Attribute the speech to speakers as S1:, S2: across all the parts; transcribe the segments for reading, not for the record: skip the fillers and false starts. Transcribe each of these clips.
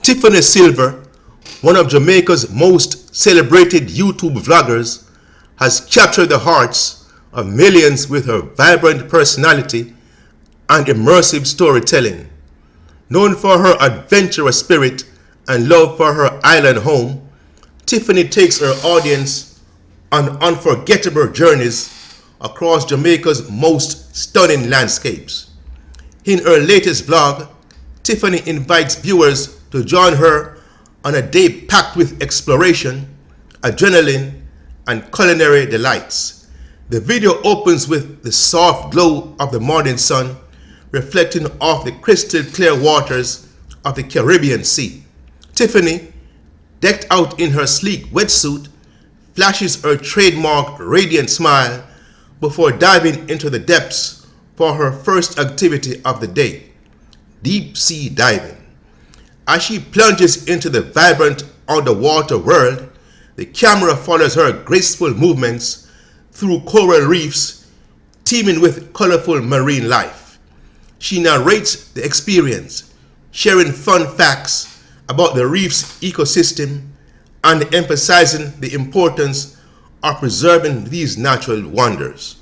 S1: Tiffany Silver, one of Jamaica's most celebrated YouTube vloggers, has captured the hearts of millions with her vibrant personality and immersive storytelling. Known for her adventurous spirit and love for her island home, Tiffany takes her audience on unforgettable journeys across Jamaica's most stunning landscapes. In her latest vlog, Tiffany invites viewers to join her on a day packed with exploration, adrenaline, and culinary delights. The video opens with the soft glow of the morning sun reflecting off the crystal clear waters of the Caribbean Sea. Tiffany, decked out in her sleek wetsuit, flashes her trademark radiant smile before diving into the depths for her first activity of the day, deep sea diving. As she plunges into the vibrant underwater world, the camera follows her graceful movements through coral reefs teeming with colorful marine life. She narrates the experience, sharing fun facts about the reef's ecosystem and emphasizing the importance of preserving these natural wonders.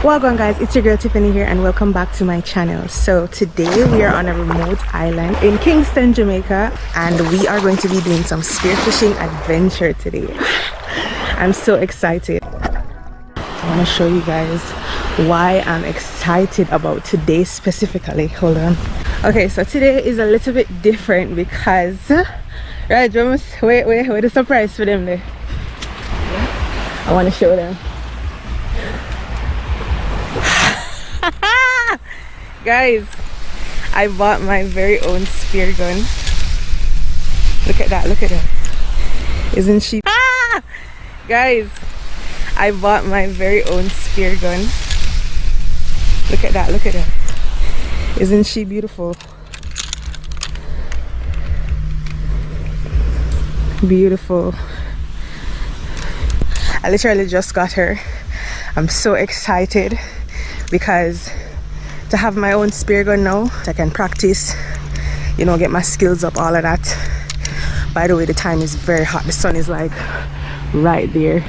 S2: Welcome guys, it's your girl Tiffany here and welcome back to my channel. So today we are on a remote island in Kingston, Jamaica, and we are going to be doing some spearfishing adventure today. I'm so excited. I want to show you guys why I'm excited about today specifically. Hold on. Okay, so today is a little bit different because right, Jones, wait a surprise for them there. I want to show them. Guys, I bought my very own spear gun. Look at that, look at that. Isn't she? Guys, I bought my very own spear gun. Look at that, look at that. Isn't she beautiful? Beautiful. I literally just got her. I'm so excited because to have my own spear gun now, I can practice, you know, get my skills up, all of that. By the way, the time is very hot. The sun is like right there.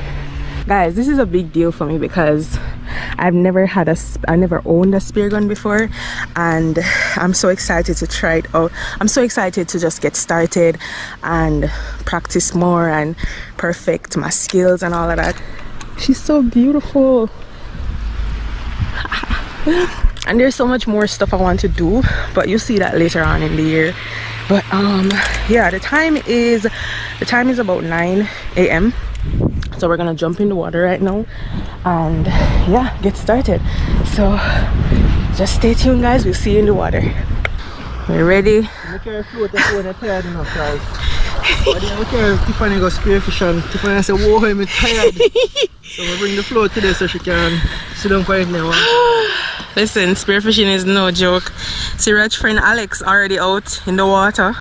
S2: Guys, this is a big deal for me because I never owned a spear gun before, and I'm so excited to try it out. I'm so excited to just get started and practice more and perfect my skills and all of that. She's so beautiful. And there's so much more stuff I want to do, but you'll see that later on in the year. But yeah, the time is about 9 a.m. so we're gonna jump in the water right now and yeah, get started. So just stay tuned guys, we'll see you in the water. We're ready.
S3: Tiffany go spearfishing. Tiffany said, "Whoa, I'm tired." So we bring the float today so she can sit down quiet now.
S2: Listen, spearfishing is no joke. See, Rich friend Alex already out in the water.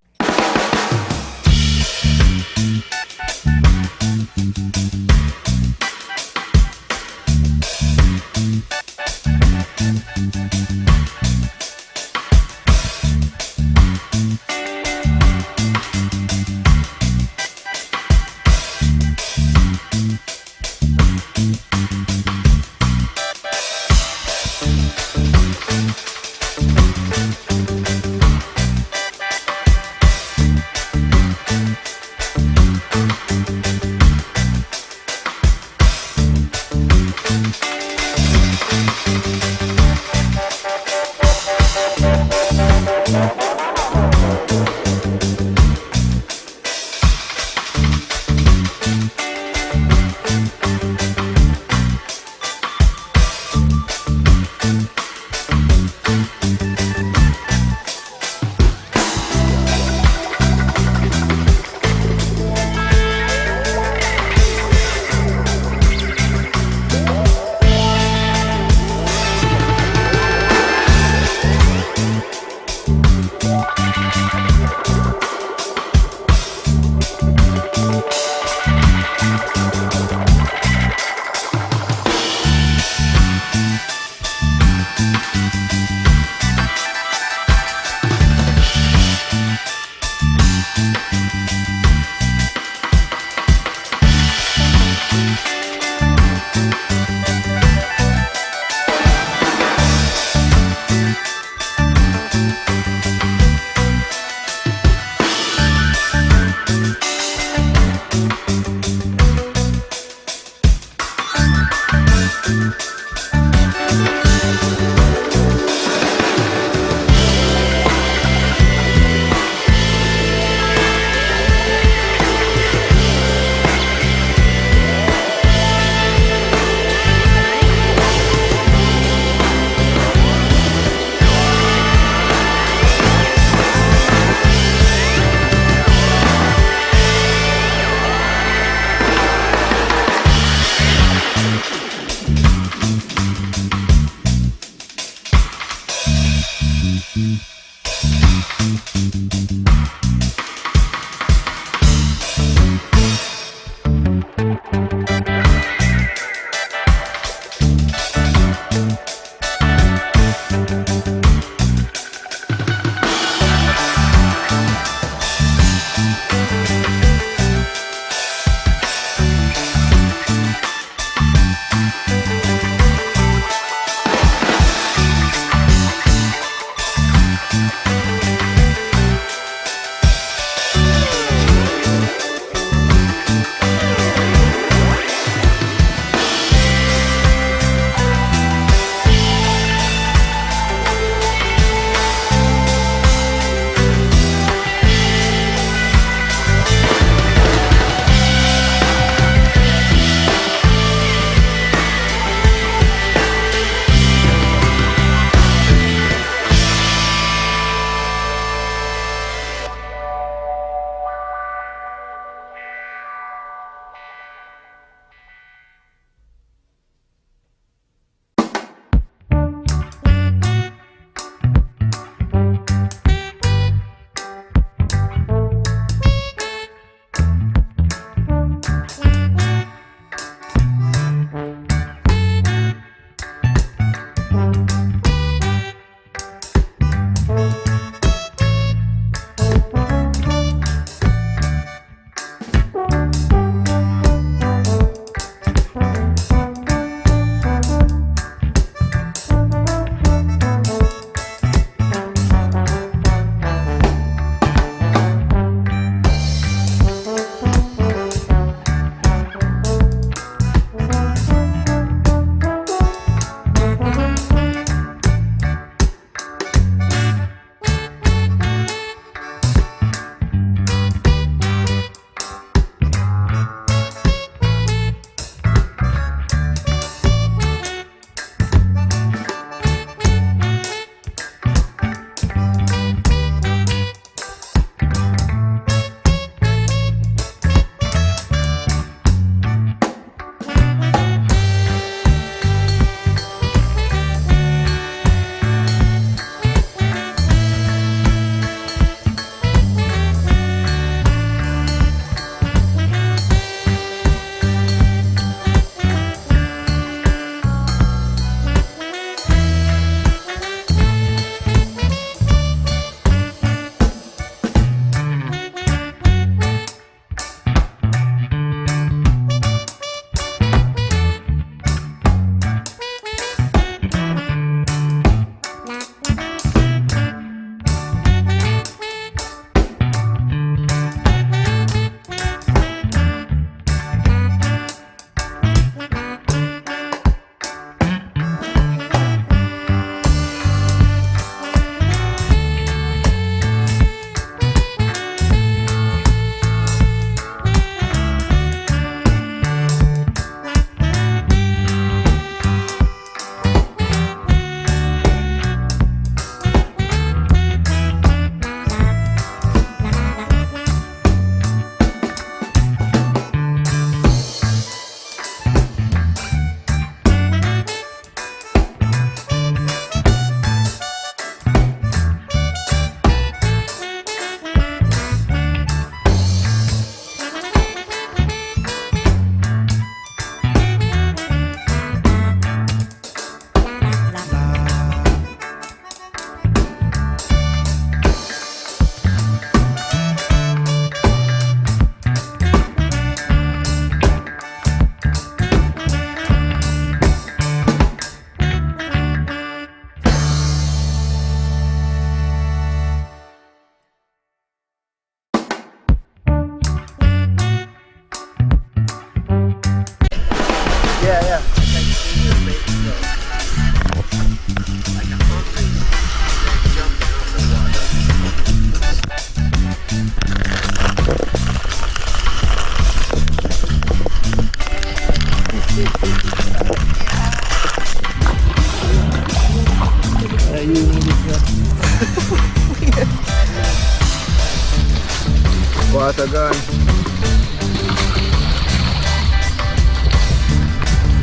S3: Water gun.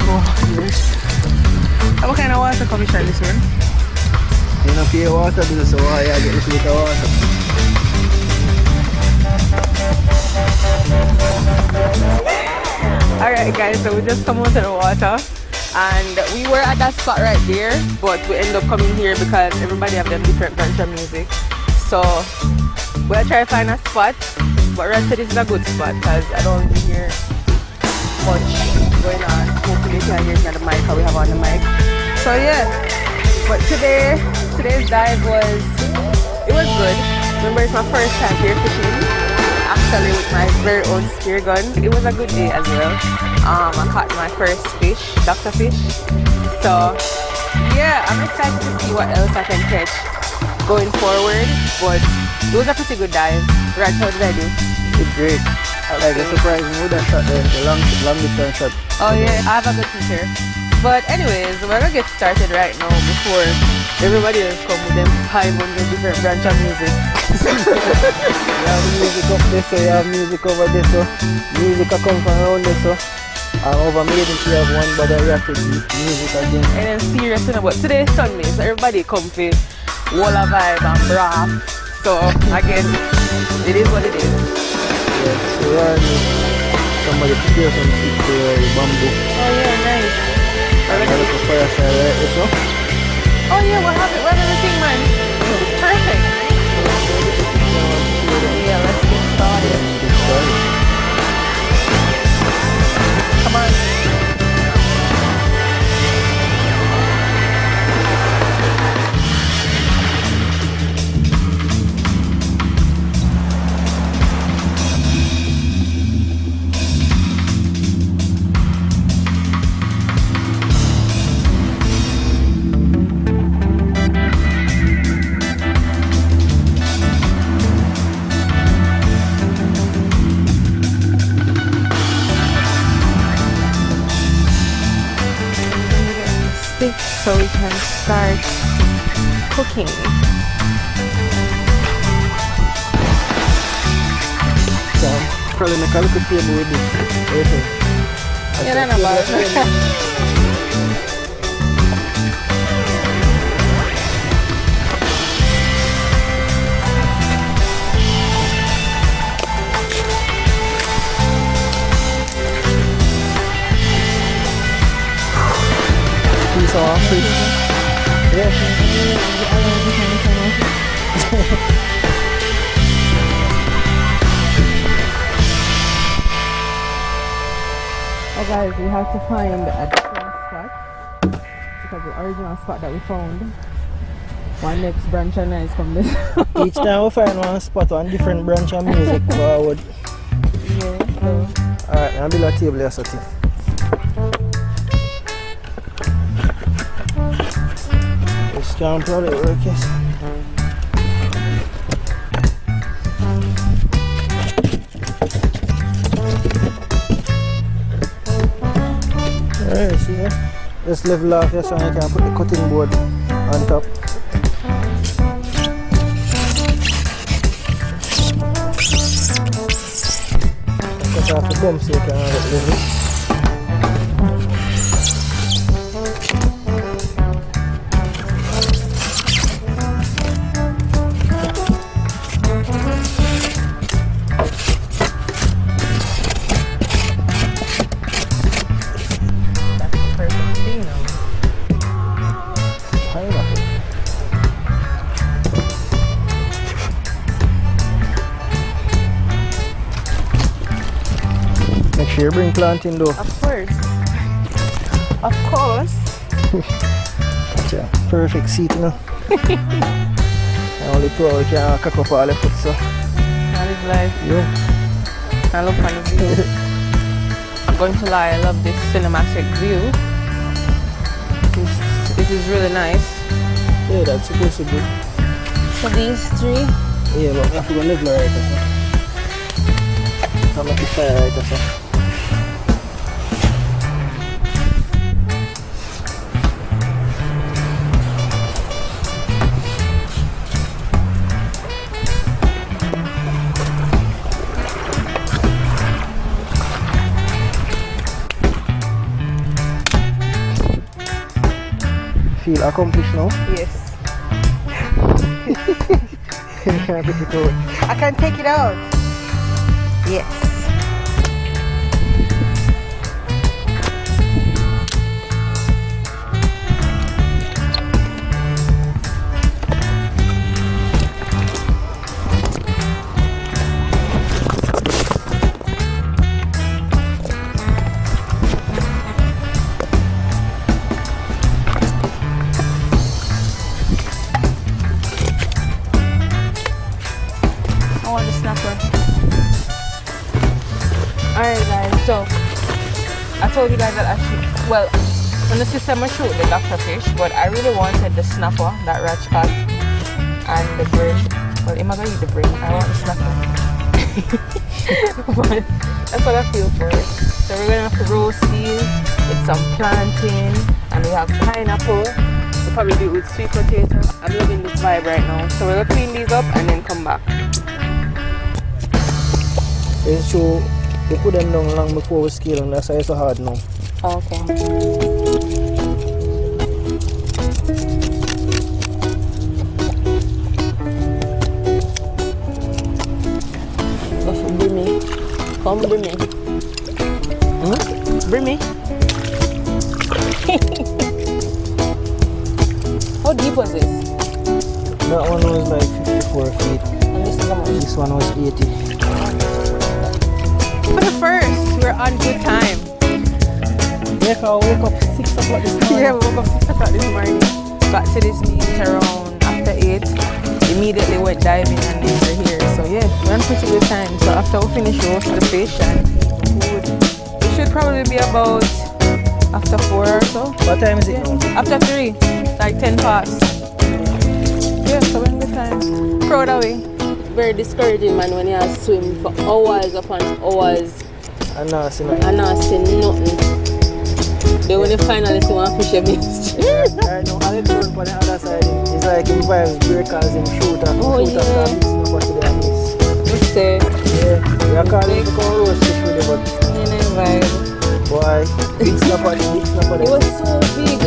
S2: Oh, yes. What kind of water commission this one?
S3: You know, pay water bill, so why I get a little bit of water.
S2: Alright guys, so we just come out of the water and we were at that spot right there, but we end up coming here because everybody have them different branch of music. So we'll try to find a spot, but Rod said this is a good spot because I don't really hear much going on. Hopefully you can hear it on the mic, how we have on the mic. So yeah, but today's dive was good. Remember, it's my first time here fishing, actually with my very own spear gun. It was a good day as well. I caught my first fish, doctor fish. So yeah, I'm excited to see what else I can catch going forward. But it was a pretty good dive. Right, how did I do?
S3: It's great. Like a surprise with that shot there, the long distance shot.
S2: Oh yeah, I have a good picture. But anyways, we're gonna get started right now before everybody else come with them 500 different branch of music.
S3: You have music up there, so you have music over there, so music will come from around there, so over maybe if you have one, but you have to do music again.
S2: And then serious, you know, but today is Sunday, so everybody come for walla vibe and brah. So I guess it is what it is.
S3: Yeah, so somebody prepare some seeds for the bamboo.
S2: Oh yeah, nice.
S3: I got a fireside right there, so.
S2: Oh yeah, what happened? What everything, man? This is perfect. Yeah, let's get started. Come on. So we can start cooking.
S3: So probably make a little table with this.
S2: Yeah, no, about
S3: piece of fish. Yeah.
S2: Oh guys, we have to find a different spot because the original spot that we found, one next branch and nice from this.
S3: Each time we find one spot, one different branch of music forward.
S2: Yeah, so.
S3: Alright, I'll build a table here, so this can probably work, yes. Alright, see here? Just level off here so I can put the cutting board on top. Cut off the bump so you can have it level. Make sure you bring planting though.
S2: Of course. Of course.
S3: Yeah, perfect seat, you know. Only 2 hours can cock up all the foot, so.
S2: That is life.
S3: Yeah.
S2: I love funny view. I'm going to lie, I love this cinematic view. This is really nice.
S3: Yeah, that's supposed to be.
S2: So these three.
S3: Yeah, but we have to go level right there. I'll make it fire right there. Feel accomplished now?
S2: Yes.
S3: You can't take it out.
S2: I can take it out. Yes. Alright guys, so I told you guys that I should, well, on the system I shoot the doctor fish, but I really wanted the snapper, that ratch cod, and the brim. Well, I'm not gonna eat the brim, I want the snapper. But that's what I feel for it. So we're gonna have to roast these with some plantain, and we have pineapple. We'll probably do it with sweet potato. I'm loving this vibe right now. So we're gonna clean these up and then come back.
S3: It's true. We put them down long before we scale them, that's why it's so hard now.
S2: Okay. Bring me. Come bring me. Bring me. How deep was this?
S3: That one was like 54 feet.
S2: And this is how much?
S3: This one was 80.
S2: For the first, we're on good time.
S3: Yeah, I woke up 6 o'clock this morning.
S2: Yeah, we woke up 6 o'clock this morning. Got to this meet around after 8. Immediately went diving and then we're here. So yeah, we're on pretty good time. So after we finish roasting the fish and food, it should probably be about after 4 or so.
S3: What time is it now?
S2: After 3, like 10 past. Yeah, so we're in good time. Proud away. Very discouraging, man, when you have to swim for hours upon hours
S3: And now I see nothing.
S2: and not see nothing. Then when you finally see one fish, you miss.
S3: Right now, all it's doing on the other side, it's like him vibes breakers and shooter.
S2: Oh,
S3: Shooter
S2: yeah.
S3: start mixing up what they miss.
S2: What's that?
S3: Yeah, we are calling it to come roast fish with it, but boy, big snapper, big snapper.
S2: It was so big.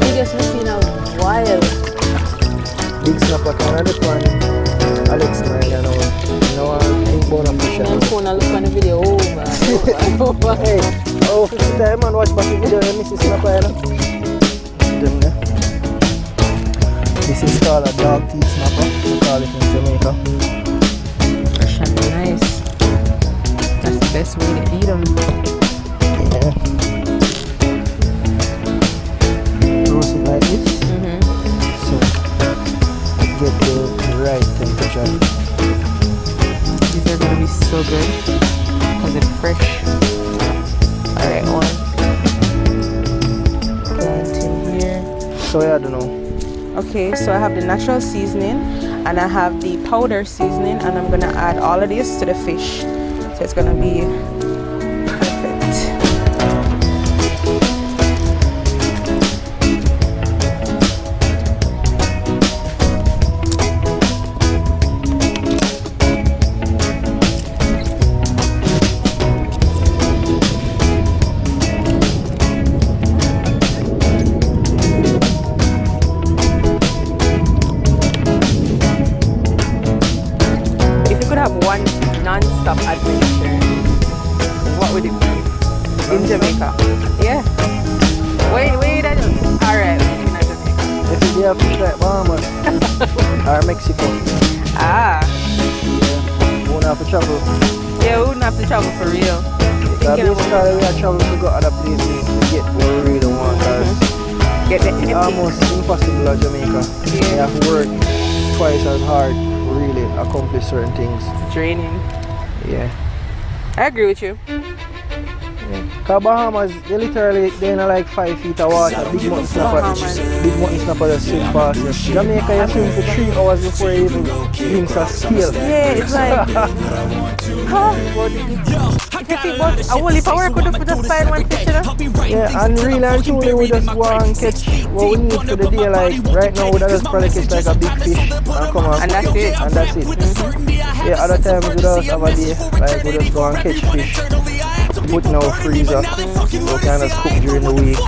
S2: Biggest we've seen in a while.
S3: Big snapper, can I depend Alex, man, you know, I think about a fish.
S2: I'm going to look on the video. Oh, man.
S3: Hey, oh, 50 time man watch back the video and miss the snapper, you know. Them there. This is called a dog teeth snapper. We call it in Jamaica.
S2: Fresh and nice. That's the best way to eat them.
S3: Yeah. Roast it like this. So, get the right temperature.
S2: These are going to be so good because it's fresh. Alright, one. Plant in here.
S3: So yeah, I don't know.
S2: Okay, so I have the natural seasoning and I have the powder seasoning, and I'm gonna add all of this to the fish. So it's gonna be perfect. One non-stop adventure, what would it be? In Jamaica? Yeah. Wait, I don't. Alright, we're in Jamaica.
S3: If you have fish like Bahamas or Mexico,
S2: Ah,
S3: yeah, won't have to travel.
S2: yeah, we wouldn't have to travel for real.
S3: That
S2: Thinking
S3: basically
S2: about
S3: we are traveling to go other places to get what we really want.
S2: get the
S3: It's almost impossible at Jamaica.
S2: Yeah.
S3: You have to work twice as hard to really accomplish certain things.
S2: draining.
S3: Yeah.
S2: I agree with you.
S3: Cause Bahamas, you literally they're in like 5 feet of water. Big mountain snapper,
S2: Bahamas.
S3: big mountain snapper just swim past you. Jamaica, you swim for 3 hours before you even glimpse a scale.
S2: Yeah, it's like, huh? If you think about it, I will if I work with just find one fish, you know?
S3: Yeah, and really and truly we just want to catch what we need for the day. Like right now, we just probably catch like a big fish and come out.
S2: And that's it.
S3: And that's it. Yeah, other times we just have a day, like we just go and catch fish, put in our freezer, so we can just cook during the week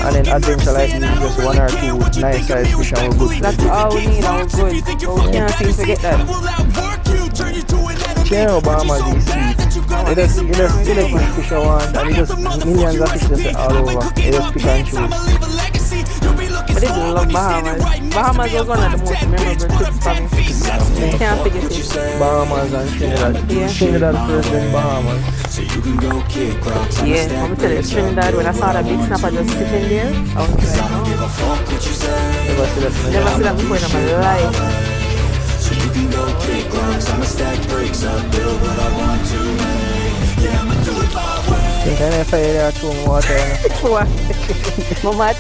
S3: And then adventure like this, just one or two nice size fish and we're good.
S2: That's all we need, and we're good. But we can't seem to get that.
S3: Share Obama these seeds. You just select which fish you want, and you just millions of fish just all over. You just pick and choose.
S2: But this is love Bahamas. Bahamas was one of the most memorable trips for me. You can't forget it.
S3: Bahamas and Trinidad.
S2: Yeah.
S3: Trinidad first, then Bahamas.
S2: Yeah, I'm telling you, Trinidad, when I saw that big snapper just sitting there, I was like, oh.
S3: Never see that in
S2: Never seen that before in my life.
S4: So you can go kick rocks, I'ma stack bricks up, build what I want to make. Yeah, I'ma do it my way.
S3: think I never fire there too water.
S2: What? Mama.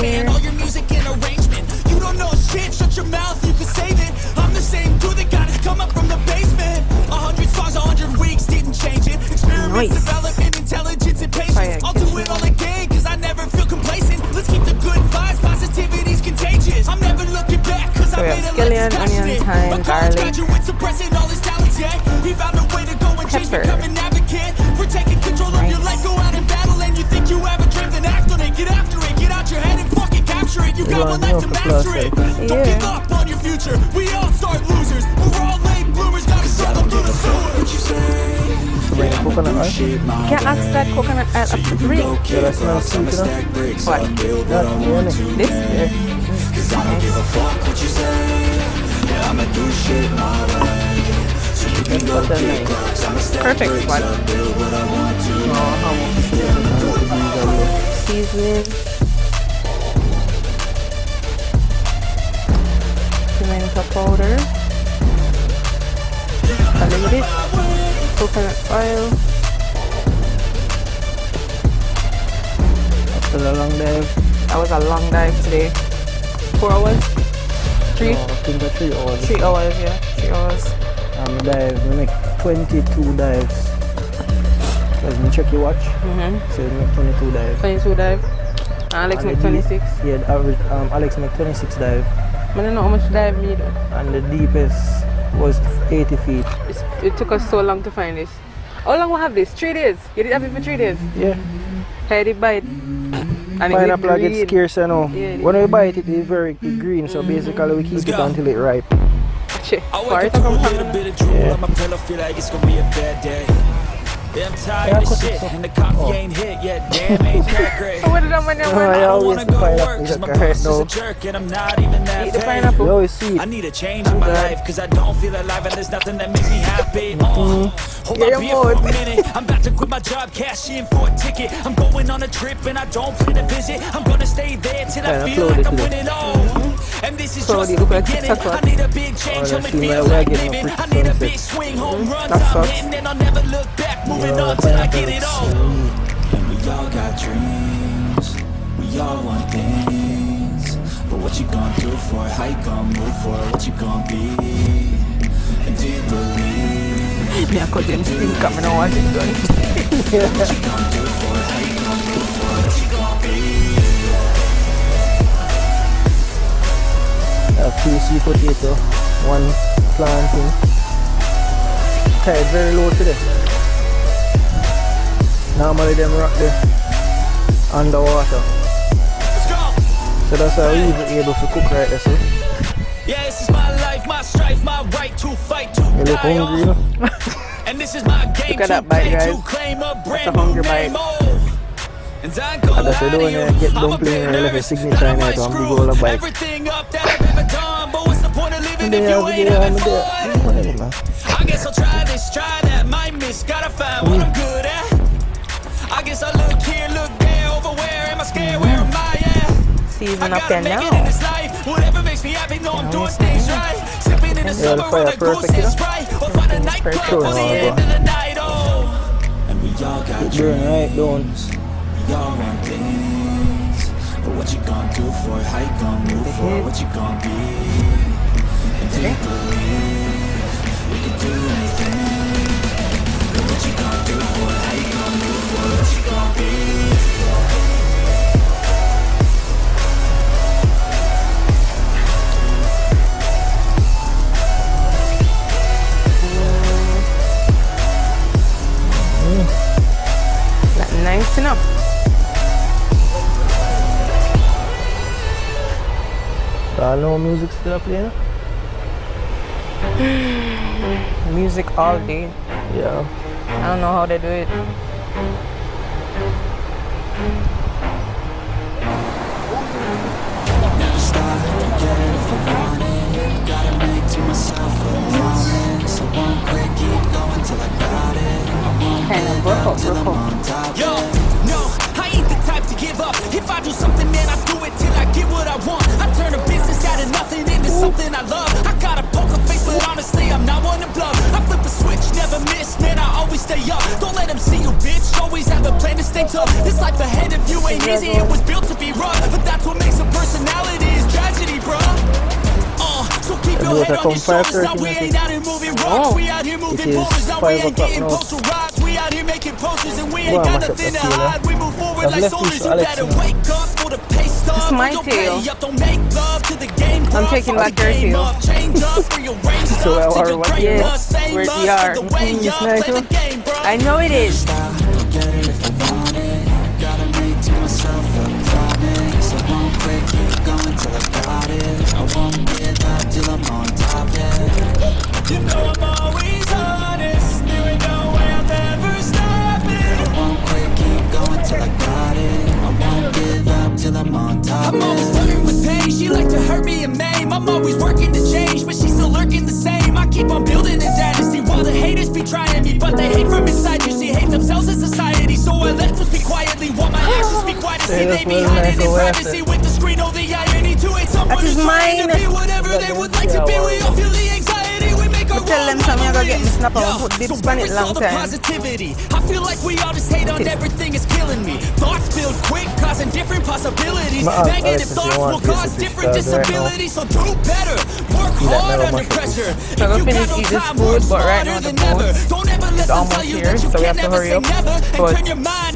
S4: Man, all your music and arrangement. You don't know shit, shut your mouth, you can save it. I'm the same dude that got us come up from the basement. 100 songs, 100 weeks, didn't change it. Experiments, development, intelligence, and patience. I'll do it all again, cause I never feel complacent. Let's keep the good vibes, positivity's contagious. I'm never looking back, cause I made a
S2: scallion, onion, thyme, garlic,
S4: suppressing all his talents, yeah. He found a way to go and change, become an advocate. We're taking control of your life, go out and battle, and you think you have a dream, then act on it, get after it, get out your head and fucking capture it. You got one life to master it. Don't give up on your future. We all start losers. We're all late bloomers. Gotta struggle through the sewers.
S3: Bring coconut oil.
S2: Can't ask that coconut oil after drink.
S3: Yeah, that smells sweet enough.
S2: What?
S3: That, really?
S2: This?
S3: Yeah.
S4: Cause I don't give a fuck what you say. Yeah, I'ma do shit my way. So you can go kick rocks. I'ma stack
S2: Perfect
S4: bricks
S2: spot.
S4: up, build what I want to.
S2: Seasoning. Pimento powder. A little bit. Coconut oil.
S3: After the long dive.
S2: That was a long dive today. 4 hours? 3?
S3: No, I think that 3 hours.
S2: 3 hours, yeah. 3 hours.
S3: Dive, we make 22 dives. Because we check your watch. So we make 22 dives.
S2: 22 dive. Alex make 26.
S3: Yeah, the average, Alex make 26 dive.
S2: I don't know how much dive me do.
S3: And the deepest was 80 feet.
S2: It took us so long to find this. How long we have this? 3 days? You did have it for 3 days?
S3: Yeah.
S2: I did buy it. And
S3: Pineapple it gets scarce, you know.
S2: Yeah,
S3: when we buy it, it is very green. So basically we keep it until it ripe.
S2: Far it come from.
S3: Yeah.
S4: My pillow feel like it's gonna be a bad day. Yeah, I'm tired of shit, and the coffee ain't hit yet. Damn, ain't that great.
S2: What did I want
S3: I
S4: I don't
S3: always
S4: wanna go to
S3: pineapple
S4: work,
S3: is
S4: cause
S3: a
S4: my
S3: carrot
S4: boss is a
S3: though.
S4: jerk, and I'm not even that
S2: Eat the
S4: paid.
S2: pineapple.
S3: You always see
S4: I
S3: it.
S4: need a change in my life, cause I don't feel alive, and there's nothing that makes me happy. Hold
S3: Yeah,
S4: up here for a
S3: more.
S4: minute. I'm about to quit my job, cash in for a ticket. I'm going on a trip, and I don't plan to visit. I'm gonna stay there till I feel like I'm winning all. And this is
S2: So
S4: just
S2: you
S4: the
S2: look like
S4: beginning.
S2: TikTok.
S4: I need a big change, help me
S3: see
S4: feel
S3: my
S4: like
S3: wagon
S4: living.
S3: up
S4: I
S3: with
S4: need a
S3: sunset.
S4: big swing, home runs
S3: That
S4: I'm
S3: sucks.
S4: hitting, and I'll never look back. Moving on till I get it all. And we all got dreams, we all want things. But what you gonna do for it? How you gonna move for it? What you gonna be? And do you believe?
S2: Me, I cut them still coming on watch it done.
S4: What you gonna do for it? How you gonna move for it? What you gonna be?
S3: I have 2 sweet potato, 1 plantain. Tide very low today. Normally them rock there underwater.
S4: Let's go!
S3: So that's why we even able to cook right there, so.
S4: Yeah, this is my life, my strife, my right to fight, to
S3: You look
S4: die
S3: hungry, you
S4: on.
S3: know?
S4: And this is my game
S2: Look at
S4: to
S2: that bite,
S4: play,
S2: guys.
S4: to claim a
S2: That's
S4: brand
S2: a
S4: new
S2: hungry
S4: name.
S2: bite.
S4: Oh. And I ain't gonna
S3: That's
S4: lie
S3: the
S4: to
S3: one
S4: you,
S3: that get
S4: I'm a
S3: dumpling
S4: bit
S3: and like a
S4: nervous
S3: signature
S4: that I
S3: in it,
S4: might
S3: and big
S4: screw
S3: old bite.
S4: everything up that I've ever done. But what's the point of living if
S3: Yeah,
S4: you ain't having fun?
S3: man.
S4: I guess I'll try this, try that, might miss, gotta find what I'm good at. I guess I look here, look there, over where am I scared, where am I at?
S2: Season
S4: I
S2: up
S4: gotta
S2: there
S4: make it in
S2: now.
S4: this life. Whatever makes me happy, know I'm doing things right. Sipping in the
S3: the
S4: summer
S3: fire
S4: on the goose
S3: perfect,
S4: is
S3: you know?
S4: right. Or find a nightclub
S3: Sure,
S4: for the
S3: no,
S4: end
S3: no.
S4: of the night. Oh, and we all got
S3: Keep doing right down.
S4: we all want things. But what you gonna do for it? How you gonna move for it? What you gonna be? And do you believe we can do anything? But what you you gonna do for it? How you gonna do for it? What you gonna be?
S2: That nice enough.
S3: No music still playing?
S2: Music all day.
S3: Yeah.
S2: I don't know how they do it.
S4: Never stop, get it if I want it. Gotta make to myself a promise. I won't quit, keep going till I got it. I won't give up till I'm on top. Yo, no, I ain't the type to give up. If I do something, man, I do it till I get what I want. I turn a business out of nothing into something I love. I got a poker face, but honestly, I'm not one to bluff. I flip a switch, never miss, man, I always stay up. Don't let them see you, bitch. Always have a plan to stay tough. This life ahead of you ain't easy, it was built to be rough. But that's what makes a personality is tragedy, bruh. So keep your head on your shoulders. Now we ain't out here moving rocks. We out here moving boulders. Now we ain't getting postal rides. We out here making posters and we ain't got nothing to hide. We move forward like soldiers. You better wake up for the pay stub.
S2: It's my tail.
S4: Don't make love to the game.
S2: I'm taking back your tail.
S4: Change up, rearrange
S3: So
S4: stuff.
S3: our
S4: Take a
S3: what?
S4: break,
S2: Yes,
S4: same
S2: where
S4: love,
S2: we are.
S4: the way
S2: It's
S4: up,
S2: nice,
S4: play the
S2: huh?
S4: game, bro.
S2: I know it is.
S4: Get it if I want it. Gotta make to myself a promise. I won't quit, keep going till I got it. I won't give up till I'm on top, yeah. You know I'm always honest. There ain't no way I'll ever stop it. I won't quit, keep going till I got it. I won't give up till I'm on top. I'm always flirting with pain. She like to hurt me and maim. I'm always working to change, but she's still lurking the same. I keep on building a dynasty while the haters be trying me, but they hate from inside. You see, hate themselves in society, so I let them speak quietly while my actions speak quiet. See, they be hiding in privacy with the screen. Oh, the irony to hate someone
S2: That is
S4: who's trying
S2: mine.
S4: to be whatever they would like to be. We all feel the anxiety. We make our
S2: Tell them something, I gotta get me snap and put dips on it long time.
S4: Positivity. I feel like we all just hate on everything, is killing me. Thoughts build quick, causing different possibilities. Negative thoughts will cause different disabilities. So do better. Work hard under pressure.
S2: So I'm gonna finish eating this food, but right now the food is almost here, so we have to hurry up. But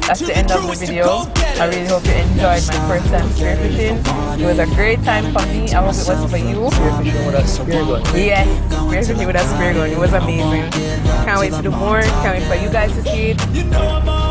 S2: that's the end of the video. I really hope you enjoyed my first time spearfishing. It was a great time for me. I hope it was for you.
S3: Spearfishing with a spear gun.
S2: Yes, spearfishing with a spear gun. It was amazing. Can't wait to do more. Can't wait for you guys to see it.